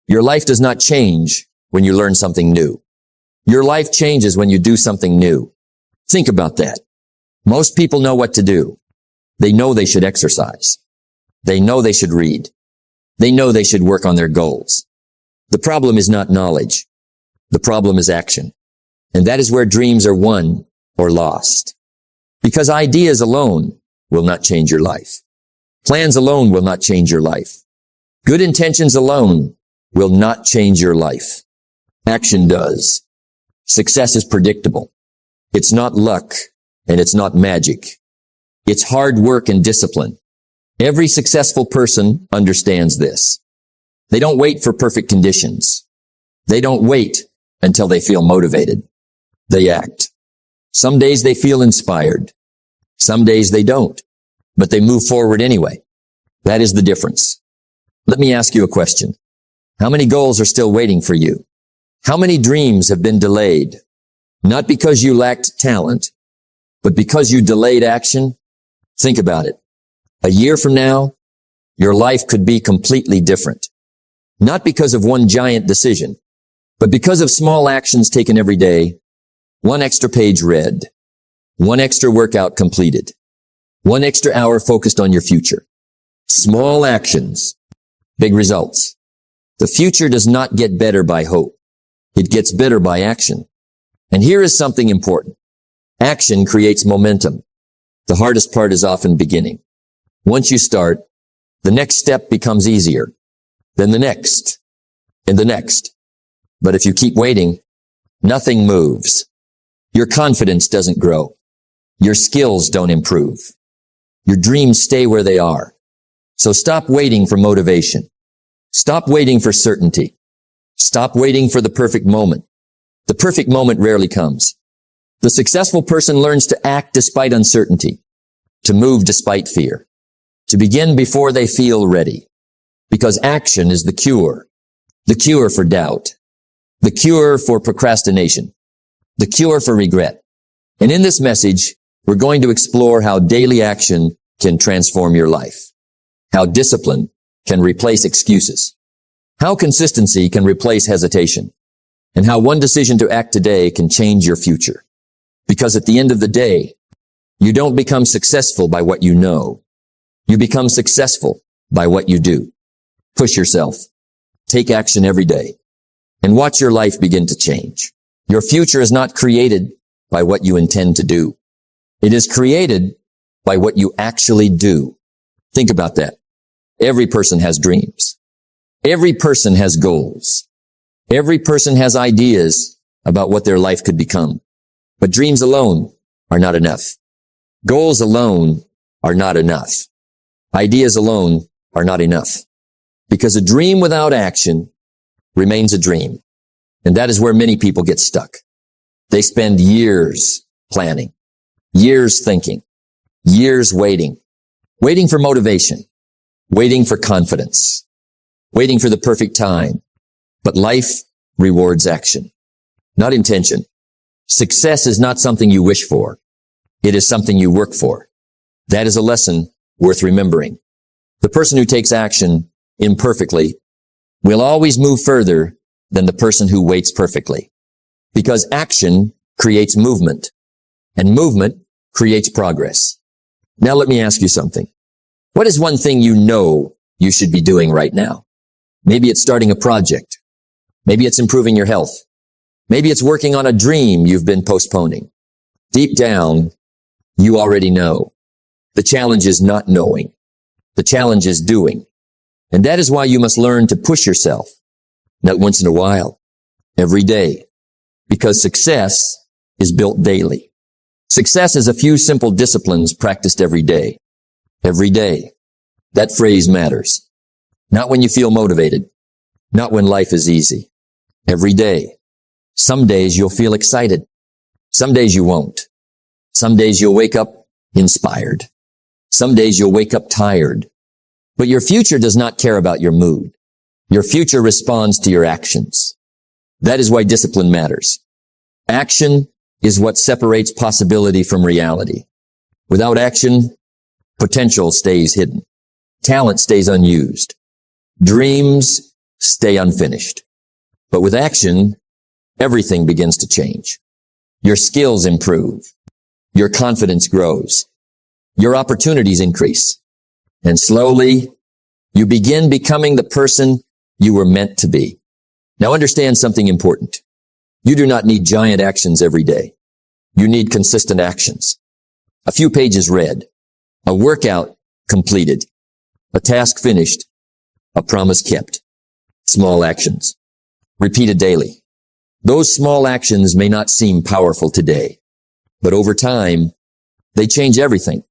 Your life does not change when you learn something new. Your life changes when you do something new. Think about that. Most people know what to do. They know they should exercise. They know they should read. They know they should work on their goals. The problem is not knowledge. The problem is action. And that is where dreams are won or lost. Because ideas alone will not change your life. Plans alone will not change your life. Good intentions alone will not change your life. Action does. Success is predictable. It's not luck and it's not magic. It's hard work and discipline. Every successful person understands this. They don't wait for perfect conditions. They don't wait until they feel motivated. They act. Some days they feel inspired. Some days they don't, but they move forward anyway. That is the difference. Let me ask you a question. How many goals are still waiting for you? How many dreams have been delayed? Not because you lacked talent, but because you delayed action? Think about it. A year from now, your life could be completely different. Not because of one giant decision, but because of small actions taken every day, one extra page read, one extra workout completed, one extra hour focused on your future. Small actions, big results. The future does not get better by hope. It gets better by action. And here is something important. Action creates momentum. The hardest part is often beginning. Once you start, the next step becomes easier, then the next, and the next. But if you keep waiting, nothing moves. Your confidence doesn't grow. Your skills don't improve. Your dreams stay where they are. So stop waiting for motivation. Stop waiting for certainty. Stop waiting for the perfect moment. The perfect moment rarely comes. The successful person learns to act despite uncertainty, to move despite fear, to begin before they feel ready. Because action is the cure for doubt, the cure for procrastination, the cure for regret. And in this message, we're going to explore how daily action can transform your life, how discipline can replace excuses, how consistency can replace hesitation, and how one decision to act today can change your future. Because at the end of the day, you don't become successful by what you know. You become successful by what you do. Push yourself. Take action every day. And watch your life begin to change. Your future is not created by what you intend to do. It is created by what you actually do. Think about that. Every person has dreams. Every person has goals. Every person has ideas about what their life could become. But dreams alone are not enough. Goals alone are not enough. Ideas alone are not enough. Because a dream without action remains a dream. And that is where many people get stuck. They spend years planning, years thinking, years waiting for motivation, waiting for confidence, waiting for the perfect time. But life rewards action, not intention. Success is not something you wish for. It is something you work for. That is a lesson worth remembering. The person who takes action imperfectly will always move further than the person who waits perfectly. Because action creates movement, and movement creates progress. Now let me ask you something. What is one thing you know you should be doing right now? Maybe it's starting a project. Maybe it's improving your health. Maybe it's working on a dream you've been postponing. Deep down, you already know. The challenge is not knowing. The challenge is doing. And that is why you must learn to push yourself, not once in a while, every day. Because success is built daily. Success is a few simple disciplines practiced every day. Every day. That phrase matters. Not when you feel motivated. Not when life is easy. Every day. Some days you'll feel excited. Some days you won't. Some days you'll wake up inspired. Some days you'll wake up tired. But your future does not care about your mood. Your future responds to your actions. That is why discipline matters. Action is what separates possibility from reality. Without action, potential stays hidden. Talent stays unused. Dreams stay unfinished. But with action, everything begins to change. Your skills improve. Your confidence grows. Your opportunities increase. And slowly, you begin becoming the person you were meant to be. Now understand something important. You do not need giant actions every day. You need consistent actions. A few pages read, a workout completed, a task finished, a promise kept. Small actions, repeated daily. Those small actions may not seem powerful today, but over time, they change everything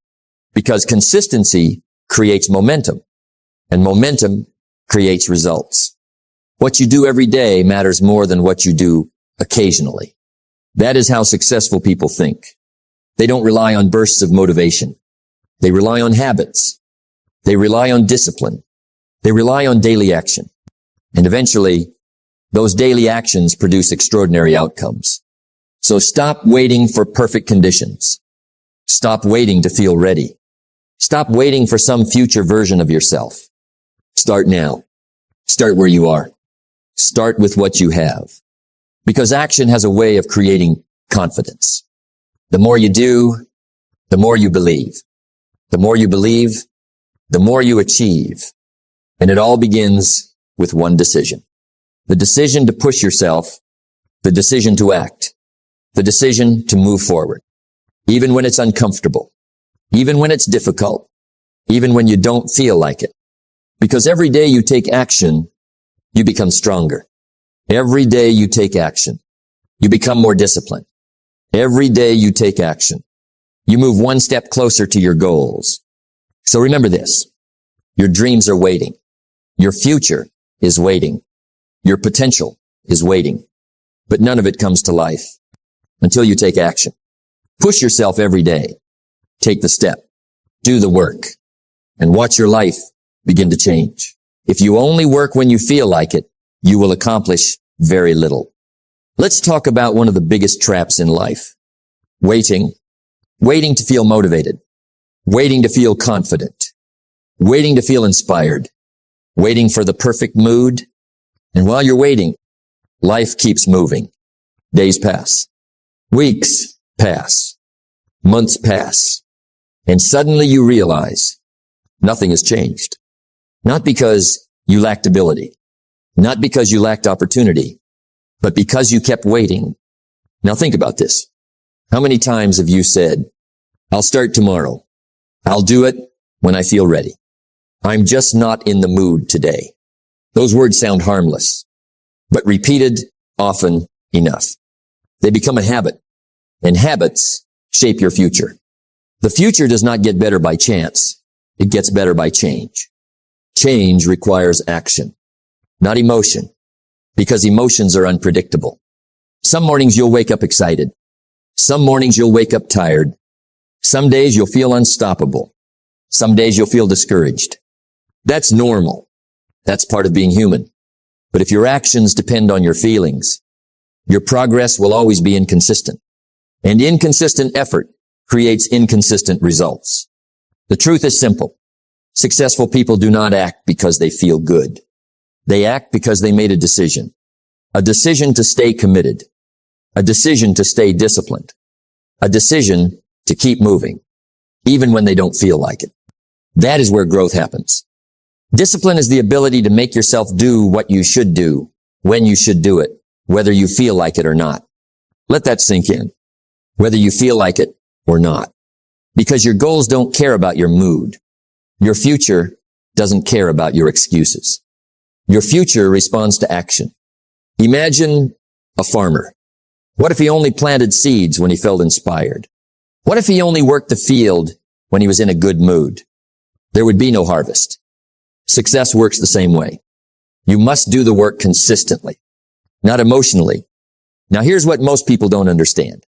because consistency creates momentum and momentum creates results. What you do every day matters more than what you do occasionally. That is how successful people think. They don't rely on bursts of motivation. They rely on habits. They rely on discipline. They rely on daily action. And eventually, those daily actions produce extraordinary outcomes. So stop waiting for perfect conditions. Stop waiting to feel ready. Stop waiting for some future version of yourself. Start now. Start where you are. Start with what you have. Because action has a way of creating confidence. The more you do, the more you believe. The more you believe, the more you achieve. And it all begins with one decision. The decision to push yourself, the decision to act, the decision to move forward. Even when it's uncomfortable, even when it's difficult, even when you don't feel like it. Because every day you take action, you become stronger. Every day you take action, you become more disciplined. Every day you take action, you move one step closer to your goals. So remember this, your dreams are waiting. Your future is waiting. Your potential is waiting. But none of it comes to life until you take action. Push yourself every day. Take the step. Do the work. And watch your life begin to change. If you only work when you feel like it, you will accomplish very little. Let's talk about one of the biggest traps in life. Waiting. Waiting to feel motivated. Waiting to feel confident. Waiting to feel inspired. Waiting for the perfect mood. And while you're waiting, life keeps moving. Days pass. Weeks pass. Months pass. And suddenly you realize nothing has changed. Not because you lacked ability. Not because you lacked opportunity, but because you kept waiting. Now think about this. How many times have you said, I'll start tomorrow. I'll do it when I feel ready. I'm just not in the mood today. Those words sound harmless, but repeated often enough. They become a habit, and habits shape your future. The future does not get better by chance. It gets better by change. Change requires action, not emotion, because emotions are unpredictable. Some mornings you'll wake up excited. Some mornings you'll wake up tired. Some days you'll feel unstoppable. Some days you'll feel discouraged. That's normal. That's part of being human. But if your actions depend on your feelings, your progress will always be inconsistent. And inconsistent effort creates inconsistent results. The truth is simple. Successful people do not act because they feel good. They act because they made a decision to stay committed, a decision to stay disciplined, a decision to keep moving, even when they don't feel like it. That is where growth happens. Discipline is the ability to make yourself do what you should do, when you should do it, whether you feel like it or not. Let that sink in, whether you feel like it or not. Because your goals don't care about your mood. Your future doesn't care about your excuses. Your future responds to action. Imagine a farmer. What if he only planted seeds when he felt inspired? What if he only worked the field when he was in a good mood? There would be no harvest. Success works the same way. You must do the work consistently, not emotionally. Now here's what most people don't understand.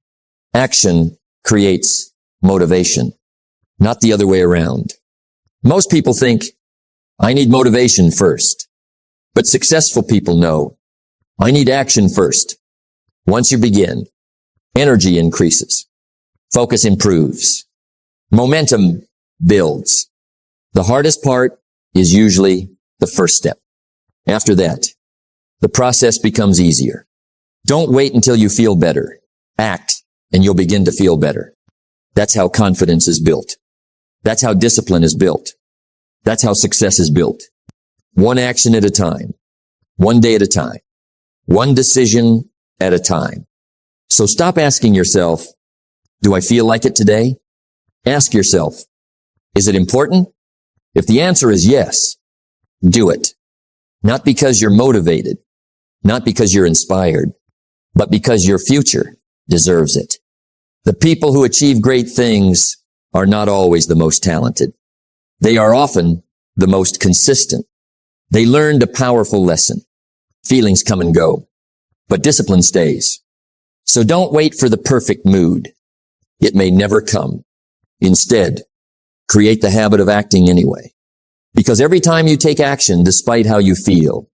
Action creates motivation, not the other way around. Most people think, I need motivation first. But successful people know, I need action first. Once you begin, energy increases. Focus improves. Momentum builds. The hardest part is usually the first step. After that, the process becomes easier. Don't wait until you feel better. Act, and you'll begin to feel better. That's how confidence is built. That's how discipline is built. That's how success is built. One action at a time. One day at a time. One decision at a time. So stop asking yourself, do I feel like it today? Ask yourself, is it important? If the answer is yes, do it. Not because you're motivated, not because you're inspired, but because your future deserves it. The people who achieve great things are not always the most talented. They are often the most consistent. They learned a powerful lesson. Feelings come and go, but discipline stays. So don't wait for the perfect mood. It may never come. Instead, create the habit of acting anyway. Because every time you take action, despite how you feel,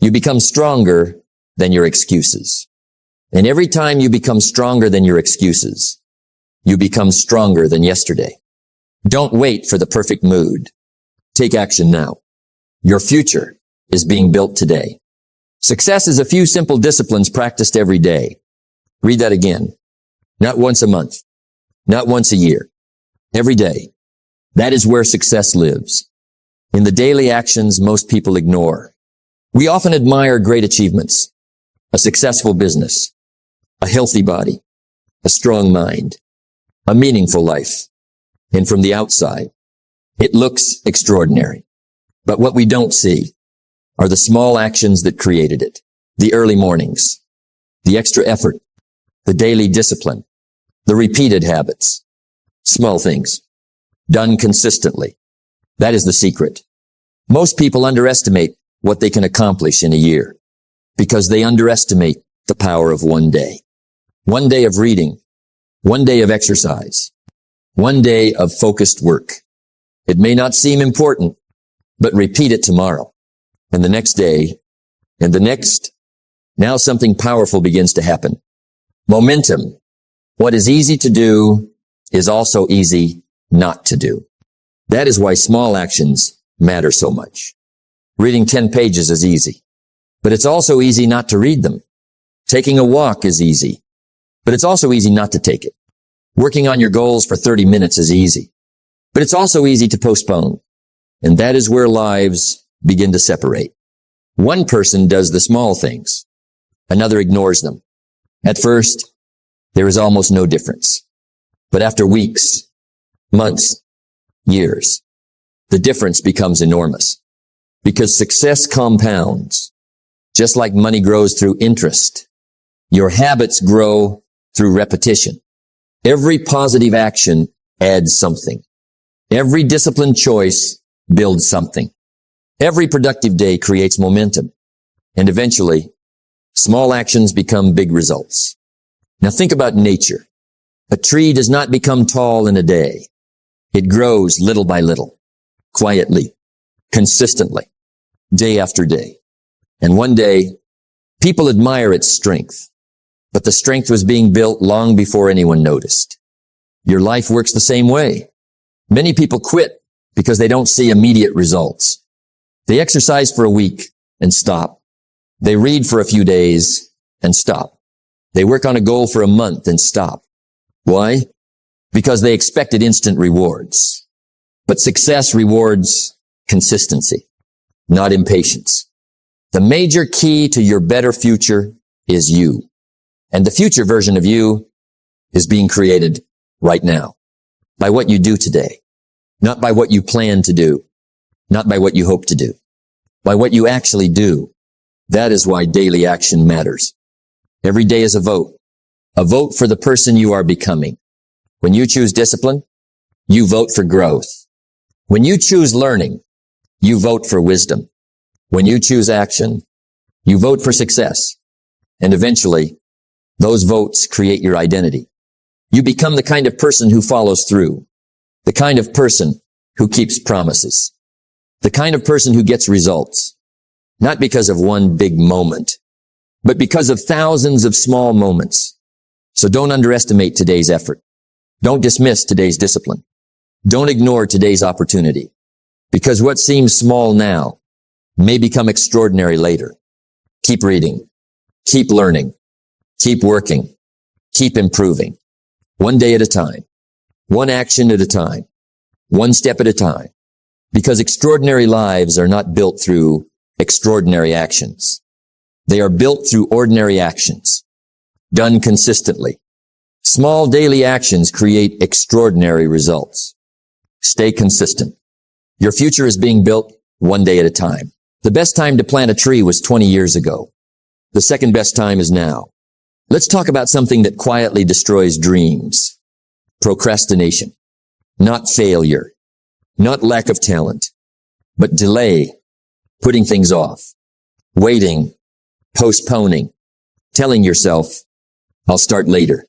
you become stronger than your excuses. And every time you become stronger than your excuses, you become stronger than yesterday. Don't wait for the perfect mood. Take action now. Your future is being built today. Success is a few simple disciplines practiced every day. Read that again. Not once a month. Not once a year. Every day. That is where success lives. In the daily actions most people ignore. We often admire great achievements. A successful business. A healthy body. A strong mind. A meaningful life. And from the outside, it looks extraordinary. But what we don't see are the small actions that created it. The early mornings. The extra effort. The daily discipline. The repeated habits. Small things. Done consistently. That is the secret. Most people underestimate what they can accomplish in a year because they underestimate the power of one day. One day of reading. One day of exercise. One day of focused work. It may not seem important, but repeat it tomorrow and the next day and the next. Now something powerful begins to happen. Momentum. What is easy to do is also easy not to do. That is why small actions matter so much. Reading 10 pages is easy, but it's also easy not to read them. Taking a walk is easy, but it's also easy not to take it. Working on your goals for 30 minutes is easy, but it's also easy to postpone. And that is where lives begin to separate. One person does the small things. Another ignores them. At first, there is almost no difference. But after weeks, months, years, the difference becomes enormous. Because success compounds. Just like money grows through interest, your habits grow through repetition. Every positive action adds something. Every disciplined choice builds something. Every productive day creates momentum. And eventually, small actions become big results. Now think about nature. A tree does not become tall in a day. It grows little by little, quietly, consistently, day after day. And one day, people admire its strength. But the strength was being built long before anyone noticed. Your life works the same way. Many people quit because they don't see immediate results. They exercise for a week and stop. They read for a few days and stop. They work on a goal for a month and stop. Why? Because they expected instant rewards. But success rewards consistency, not impatience. The major key to your better future is you. And the future version of you is being created right now by what you do today, not by what you plan to do, not by what you hope to do, by what you actually do. That is why daily action matters. Every day is a vote for the person you are becoming. When you choose discipline, you vote for growth. When you choose learning, you vote for wisdom. When you choose action, you vote for success. And eventually, those votes create your identity. You become the kind of person who follows through, the kind of person who keeps promises, the kind of person who gets results, not because of one big moment, but because of thousands of small moments. So don't underestimate today's effort. Don't dismiss today's discipline. Don't ignore today's opportunity, because what seems small now may become extraordinary later. Keep reading. Keep learning. Keep working. Keep improving. One day at a time. One action at a time. One step at a time. Because extraordinary lives are not built through extraordinary actions. They are built through ordinary actions, done consistently. Small daily actions create extraordinary results. Stay consistent. Your future is being built one day at a time. The best time to plant a tree was 20 years ago. The second best time is now. Let's talk about something that quietly destroys dreams. Procrastination. Not failure. Not lack of talent, but delay, putting things off, waiting, postponing, telling yourself, I'll start later.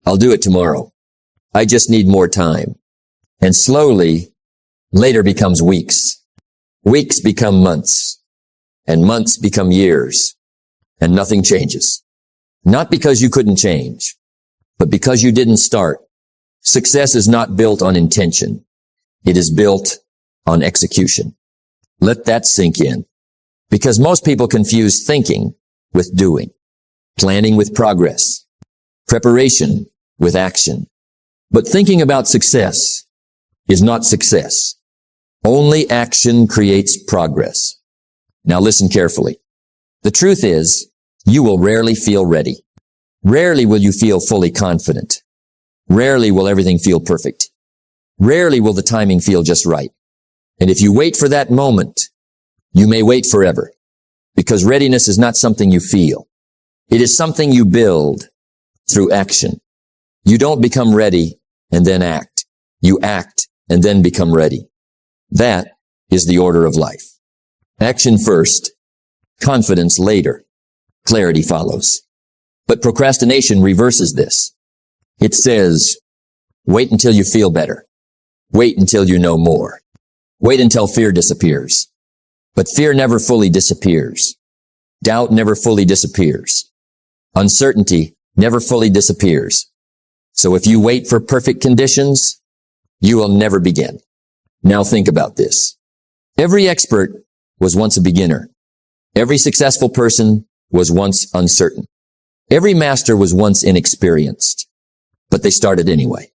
I'll do it tomorrow. I just need more time. And slowly, later becomes weeks. Weeks become months. And months become years. And nothing changes. Not because you couldn't change, but because you didn't start. Success is not built on intention. It is built on execution. Let that sink in. Because most people confuse thinking with doing, planning with progress, preparation with action. But thinking about success is not success. Only action creates progress. Now listen carefully. The truth is, you will rarely feel ready. Rarely will you feel fully confident. Rarely will everything feel perfect. Rarely will the timing feel just right. And if you wait for that moment, you may wait forever. Because readiness is not something you feel. It is something you build through action. You don't become ready and then act. You act and then become ready. That is the order of life. Action first, confidence later, clarity follows. But procrastination reverses this. It says, wait until you feel better. Wait until you know more. Wait until fear disappears. But fear never fully disappears. Doubt never fully disappears. Uncertainty never fully disappears. So if you wait for perfect conditions, you will never begin. Now think about this. Every expert was once a beginner. Every successful person was once uncertain. Every master was once inexperienced. But they started anyway.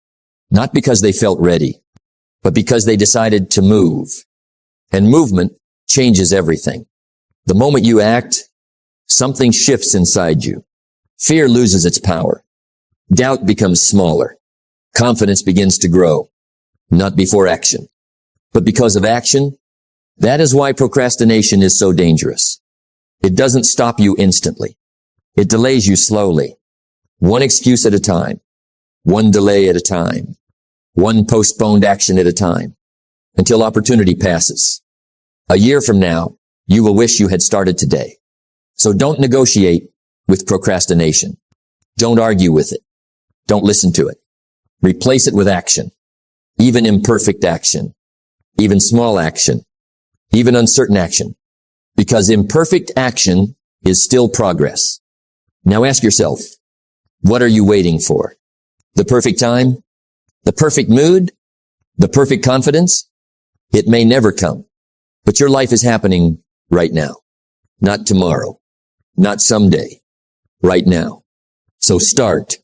Not because they felt ready, but because they decided to move. And movement changes everything. The moment you act, something shifts inside you. Fear loses its power. Doubt becomes smaller. Confidence begins to grow. Not before action, but because of action. That is why procrastination is so dangerous. It doesn't stop you instantly. It delays you slowly. One excuse at a time. One delay at a time. One postponed action at a time. Until opportunity passes. A year from now, you will wish you had started today. So don't negotiate with procrastination. Don't argue with it. Don't listen to it. Replace it with action. Even imperfect action. Even small action. Even uncertain action. Because imperfect action is still progress. Now ask yourself, what are you waiting for? The perfect time? The perfect mood? The perfect confidence? It may never come, but your life is happening right now. Not tomorrow. Not someday. Right now. So start.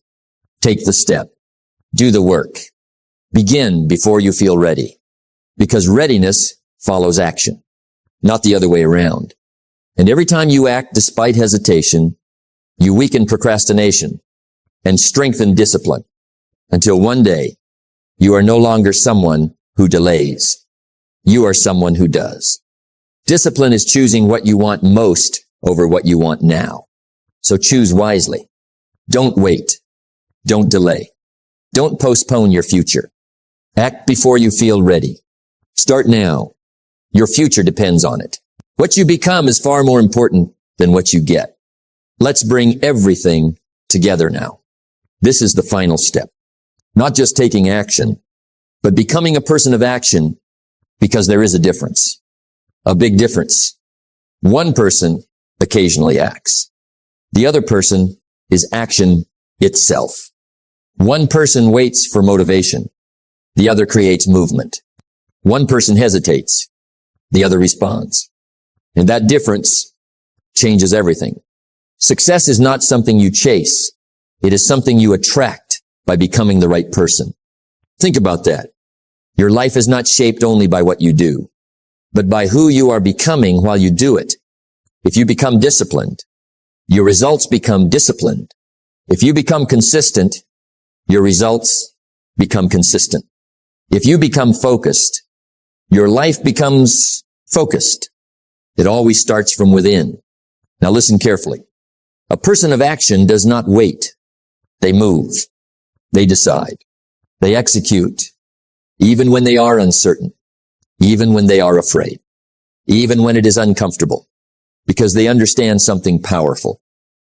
Take the step. Do the work. Begin before you feel ready. Because readiness follows action, not the other way around. And every time you act despite hesitation, you weaken procrastination and strengthen discipline until one day you are no longer someone who delays. You are someone who does. Discipline is choosing what you want most over what you want now. So choose wisely. Don't wait. Don't delay. Don't postpone your future. Act before you feel ready. Start now. Your future depends on it. What you become is far more important than what you get. Let's bring everything together now. This is the final step. Not just taking action, but becoming a person of action, because there is a difference. A big difference. One person occasionally acts. The other person is action itself. One person waits for motivation. The other creates movement. One person hesitates. The other responds. And that difference changes everything. Success is not something you chase. It is something you attract by becoming the right person. Think about that. Your life is not shaped only by what you do, but by who you are becoming while you do it. If you become disciplined, your results become disciplined. If you become consistent, your results become consistent. If you become focused, your life becomes focused. It always starts from within. Now listen carefully. A person of action does not wait. They move. They decide. They execute. Even when they are uncertain. Even when they are afraid. Even when it is uncomfortable. Because they understand something powerful.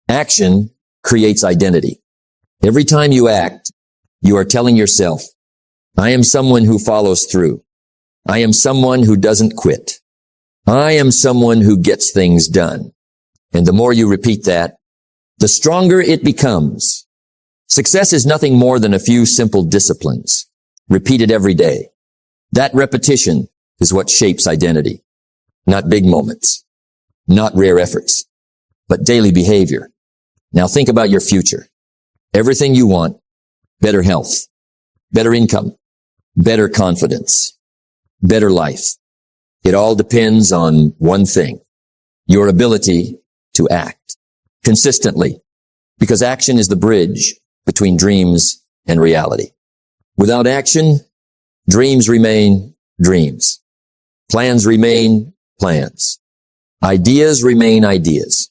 Action creates identity. Every time you act, you are telling yourself, I am someone who follows through. I am someone who doesn't quit. I am someone who gets things done. And the more you repeat that, the stronger it becomes. Success is nothing more than a few simple disciplines, repeated every day. That repetition is what shapes identity. Not big moments, not rare efforts, but daily behavior. Now think about your future. Everything you want, better health, better income, better confidence, better life. It all depends on one thing, your ability to act consistently, because action is the bridge between dreams and reality. Without action, dreams remain dreams. Plans remain plans. Ideas remain ideas.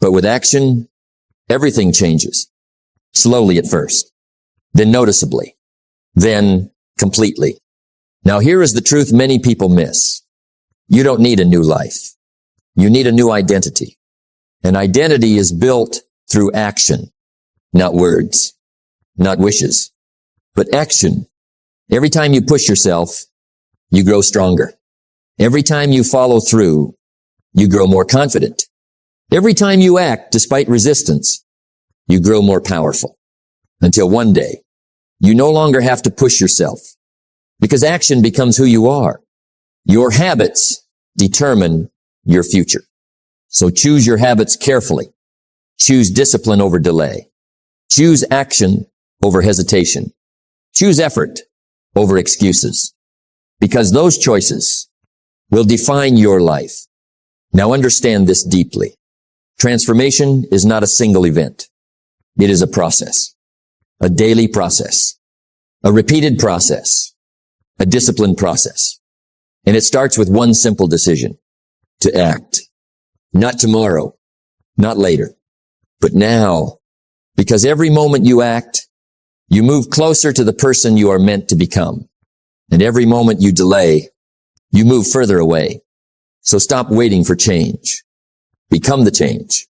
But with action, everything changes. Slowly at first, then noticeably, then completely. Now here is the truth many people miss. You don't need a new life. You need a new identity. An identity is built through action, not words, not wishes, but action. Every time you push yourself, you grow stronger. Every time you follow through, you grow more confident. Every time you act despite resistance, you grow more powerful. Until one day, you no longer have to push yourself, because action becomes who you are. Your habits determine your future. So choose your habits carefully. Choose discipline over delay. Choose action over hesitation. Choose effort over excuses, because those choices will define your life. Now understand this deeply. Transformation is not a single event. It is a process, a daily process, a repeated process, a disciplined process. And it starts with one simple decision: to act. Not tomorrow, not later, but now. Because every moment you act, you move closer to the person you are meant to become. And every moment you delay, you move further away. So stop waiting for change. Become the change.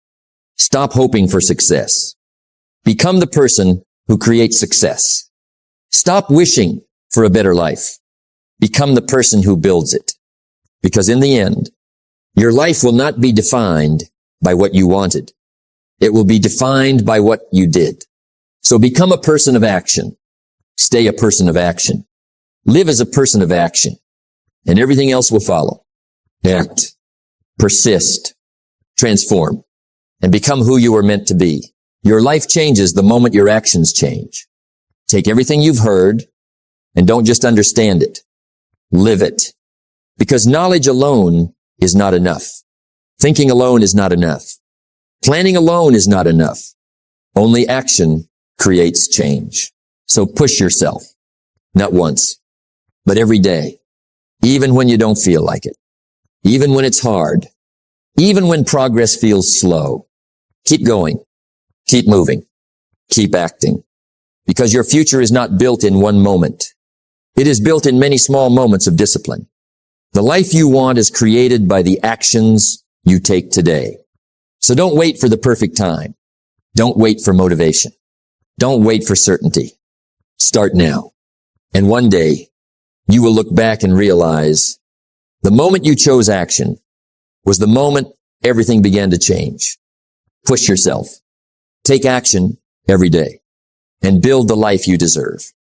Stop hoping for success. Become the person who creates success. Stop wishing for a better life. Become the person who builds it. Because in the end, your life will not be defined by what you wanted. It will be defined by what you did. So become a person of action. Stay a person of action. Live as a person of action. And everything else will follow. Act. Persist. Transform. And become who you were meant to be. Your life changes the moment your actions change. Take everything you've heard and don't just understand it. Live it. Because knowledge alone is not enough. Thinking alone is not enough. Planning alone is not enough. Only action creates change. So push yourself. Not once, but every day. Even when you don't feel like it. Even when it's hard. Even when progress feels slow. Keep going. Keep moving. Keep acting. Because your future is not built in one moment. It is built in many small moments of discipline. The life you want is created by the actions you take today. So don't wait for the perfect time. Don't wait for motivation. Don't wait for certainty. Start now. And one day, you will look back and realize the moment you chose action was the moment everything began to change. Push yourself. Take action every day and build the life you deserve.